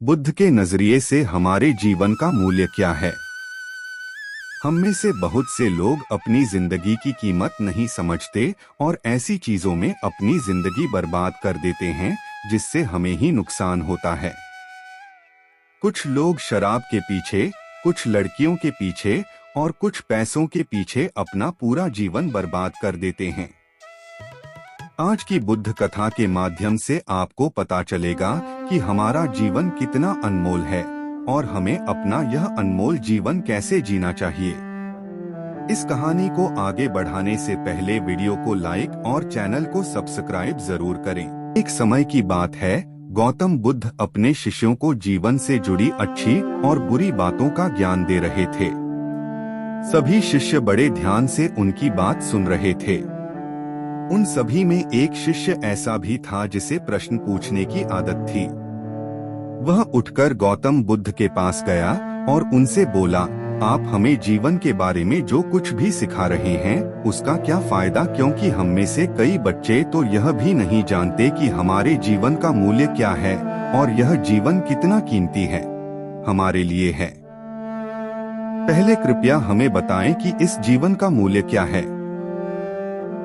बुद्ध के नजरिए से हमारे जीवन का मूल्य क्या है? हम में से बहुत से लोग अपनी जिंदगी की कीमत नहीं समझते और ऐसी चीजों में अपनी जिंदगी बर्बाद कर देते हैं जिससे हमें ही नुकसान होता है। कुछ लोग शराब के पीछे, कुछ लड़कियों के पीछे और कुछ पैसों के पीछे अपना पूरा जीवन बर्बाद कर देते हैं। आज की बुद्ध कथा के माध्यम से आपको पता चलेगा कि हमारा जीवन कितना अनमोल है और हमें अपना यह अनमोल जीवन कैसे जीना चाहिए। इस कहानी को आगे बढ़ाने से पहले वीडियो को लाइक और चैनल को सब्सक्राइब जरूर करें। एक समय की बात है, गौतम बुद्ध अपने शिष्यों को जीवन से जुड़ी अच्छी और बुरी बातों का ज्ञान दे रहे थे। सभी शिष्य बड़े ध्यान से उनकी बात सुन रहे थे। उन सभी में एक शिष्य ऐसा भी था जिसे प्रश्न पूछने की आदत थी। वह उठकर गौतम बुद्ध के पास गया और उनसे बोला, आप हमें जीवन के बारे में जो कुछ भी सिखा रहे हैं उसका क्या फायदा, क्योंकि हम में से कई बच्चे तो यह भी नहीं जानते कि हमारे जीवन का मूल्य क्या है और यह जीवन कितना कीमती है हमारे लिए है। पहले कृपया हमें बताएं कि इस जीवन का मूल्य क्या है।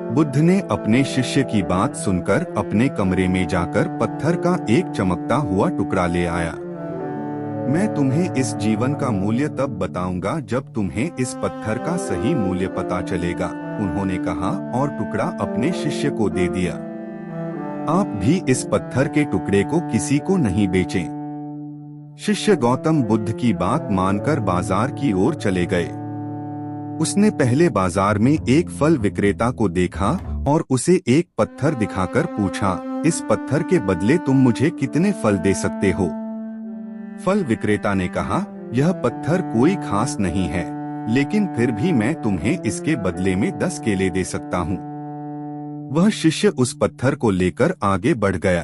बुद्ध ने अपने शिष्य की बात सुनकर अपने कमरे में जाकर पत्थर का एक चमकता हुआ टुकड़ा ले आया। मैं तुम्हें इस जीवन का मूल्य तब बताऊंगा जब तुम्हें इस पत्थर का सही मूल्य पता चलेगा, उन्होंने कहा और टुकड़ा अपने शिष्य को दे दिया। आप भी इस पत्थर के टुकड़े को किसी को नहीं बेचें। शिष्य गौतम बुद्ध की बात मानकर बाजार की ओर चले गए। उसने पहले बाजार में एक फल विक्रेता को देखा और उसे एक पत्थर दिखाकर पूछा, इस पत्थर के बदले तुम मुझे कितने फल दे सकते हो? फल विक्रेता ने कहा, यह पत्थर कोई खास नहीं है, लेकिन फिर भी मैं तुम्हें इसके बदले में 10 केले दे सकता हूँ। वह शिष्य उस पत्थर को लेकर आगे बढ़ गया।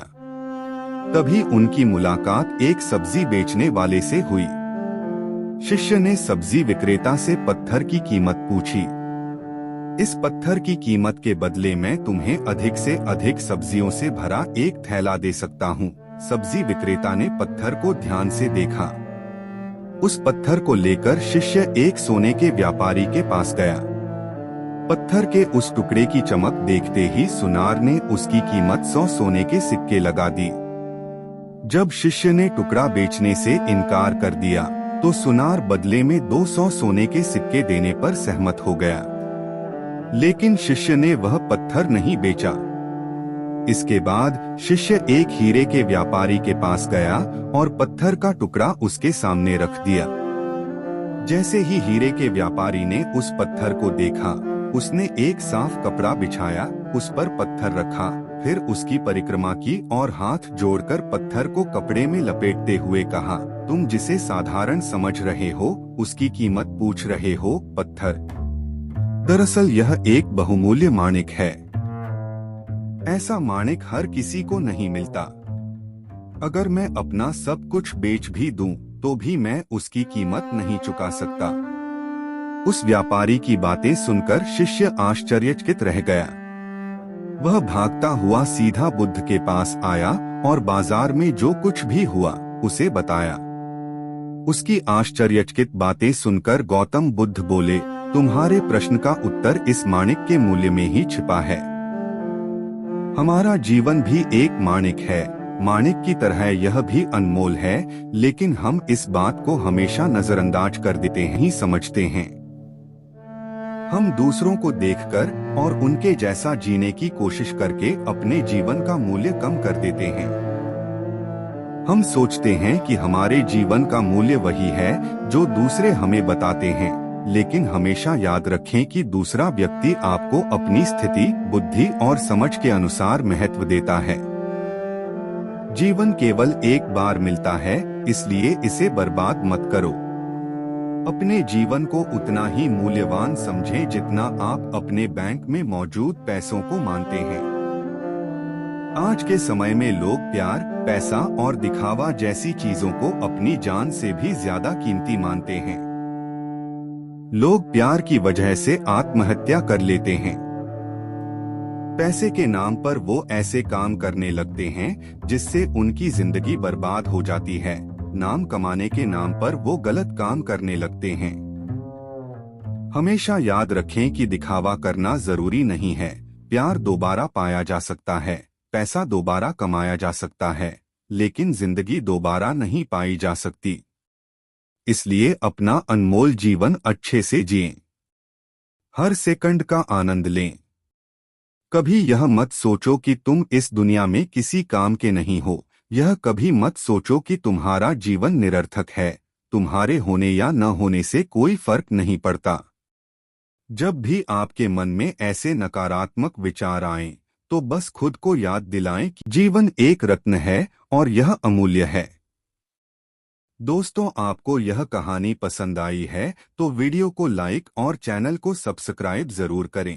तभी उनकी मुलाकात एक सब्जी बेचने वाले से हुई। शिष्य ने सब्जी विक्रेता से पत्थर की कीमत पूछी। इस पत्थर की कीमत के बदले मैं तुम्हें अधिक से अधिक सब्जियों से भरा एक थैला दे सकता हूँ। सब्जी विक्रेता ने पत्थर को ध्यान से देखा। उस पत्थर को लेकर शिष्य एक सोने के व्यापारी के पास गया। पत्थर के उस टुकड़े की चमक देखते ही सुनार ने उसकी कीमत 100 सोने के सिक्के लगा दी। जब शिष्य ने टुकड़ा बेचने से इनकार कर दिया तो सुनार बदले में 200 सोने के सिक्के देने पर सहमत हो गया, लेकिन शिष्य ने वह पत्थर नहीं बेचा। इसके बाद शिष्य एक हीरे के व्यापारी के पास गया और पत्थर का टुकड़ा उसके सामने रख दिया। जैसे ही हीरे के व्यापारी ने उस पत्थर को देखा, उसने एक साफ कपड़ा बिछाया, उस पर पत्थर रखा, फिर उसकी परिक्रमा की और हाथ जोड़कर पत्थर को कपड़े में लपेटते हुए कहा, तुम जिसे साधारण समझ रहे हो उसकी कीमत पूछ रहे हो, पत्थर। दरअसल यह एक बहुमूल्य माणिक है। ऐसा माणिक हर किसी को नहीं मिलता। अगर मैं अपना सब कुछ बेच भी दूं, तो भी मैं उसकी कीमत नहीं चुका सकता। उस व्यापारी की बातें सुनकर शिष्य आश्चर्यचकित रह गया। वह भागता हुआ सीधा बुद्ध के पास आया और बाजार में जो कुछ भी हुआ उसे बताया। उसकी आश्चर्यचकित बातें सुनकर गौतम बुद्ध बोले, तुम्हारे प्रश्न का उत्तर इस माणिक के मूल्य में ही छिपा है। हमारा जीवन भी एक माणिक है। माणिक की तरह यह भी अनमोल है, लेकिन हम इस बात को हमेशा नजरअंदाज कर देते हैं ही समझते हैं। हम दूसरों को देखकर और उनके जैसा जीने की कोशिश करके अपने जीवन का मूल्य कम कर देते हैं। हम सोचते हैं कि हमारे जीवन का मूल्य वही है जो दूसरे हमें बताते हैं, लेकिन हमेशा याद रखें कि दूसरा व्यक्ति आपको अपनी स्थिति, बुद्धि और समझ के अनुसार महत्व देता है। जीवन केवल एक बार मिलता है, इसलिए इसे बर्बाद मत करो। अपने जीवन को उतना ही मूल्यवान समझें जितना आप अपने बैंक में मौजूद पैसों को मानते हैं। आज के समय में लोग प्यार, पैसा और दिखावा जैसी चीजों को अपनी जान से भी ज्यादा कीमती मानते हैं। लोग प्यार की वजह से आत्महत्या कर लेते हैं। पैसे के नाम पर वो ऐसे काम करने लगते हैं जिससे उनकी जिंदगी बर्बाद हो जाती है। नाम कमाने के नाम पर वो गलत काम करने लगते हैं। हमेशा याद रखें कि दिखावा करना जरूरी नहीं है। प्यार दोबारा पाया जा सकता है, पैसा दोबारा कमाया जा सकता है, लेकिन जिंदगी दोबारा नहीं पाई जा सकती। इसलिए अपना अनमोल जीवन अच्छे से जिएं। हर सेकंड का आनंद लें। कभी यह मत सोचो कि तुम इस दुनिया में किसी काम के नहीं हो। यह कभी मत सोचो कि तुम्हारा जीवन निरर्थक है। तुम्हारे होने या न होने से कोई फर्क नहीं पड़ता। जब भी आपके मन में ऐसे नकारात्मक विचार आएं, तो बस खुद को याद दिलाएं कि जीवन एक रत्न है और यह अमूल्य है। दोस्तों, आपको यह कहानी पसंद आई है तो वीडियो को लाइक और चैनल को सब्सक्राइब जरूर करें।